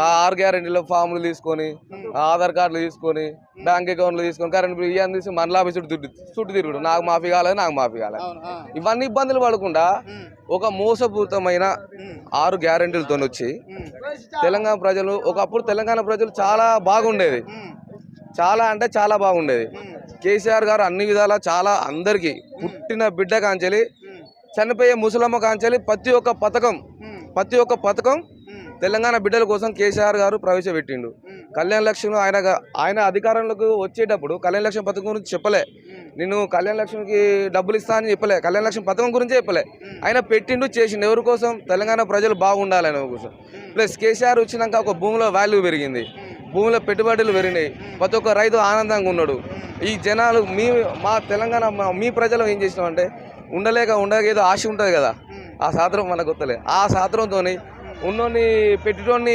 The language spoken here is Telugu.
ఆ 6 గ్యారెంటీల ఫామ్లు తీసుకొని ఆధార్ కార్డులు తీసుకొని బ్యాంక్ అకౌంట్లు తీసుకొని కరెంట్ బిల్ ఇవన్నీ తీసి మనలాభి చుట్టూ తిరుగుడు నాకు మాఫీ కాలేదు నాకు మాఫీ కాలేదు ఇవన్నీ ఇబ్బందులు పడకుండా ఒక మోసపూరితమైన 6 గ్యారెంటీలతో వచ్చి తెలంగాణ ప్రజలు ఒకప్పుడు తెలంగాణ ప్రజలు చాలా బాగుండేది చాలా అంటే చాలా బాగుండేది కేసీఆర్ గారు అన్ని విధాలా చాలా అందరికీ పుట్టిన బిడ్డ కాంచెలి చనిపోయే ముసలమ్మ కాంచెలి ప్రతి ఒక్క పథకం తెలంగాణ బిడ్డల కోసం కేసీఆర్ గారు ప్రవేశపెట్టిండు కళ్యాణ లక్ష్మి ఆయన అధికారంలోకి వచ్చేటప్పుడు కళ్యాణ లక్ష్మి పథకం గురించి చెప్పలే నేను కళ్యాణ లక్ష్మికి డబ్బులు ఇస్తా అని చెప్పలే కళ్యాణ లక్ష్మి పథకం గురించి చెప్పలే ఆయన పెట్టిండు చేసిండు ఎవరి కోసం తెలంగాణ ప్రజలు బాగుండాలని కోసం ప్లస్ కేసీఆర్ వచ్చినాక ఒక భూమిలో వాల్యూ పెరిగింది భూమిలో పెట్టుబడులు పెరిగినాయి ప్రతి ఒక్క రైతు ఆనందంగా ఉన్నాడు ఈ జనాలు మా తెలంగాణ మీ ప్రజలు ఏం చేసినామంటే ఉండలేక ఏదో ఆశ ఉంటుంది కదా ఆ సాత్రం మనకు వస్తలే ఆ సాత్రంతో ఉన్నోని పెట్టిటోని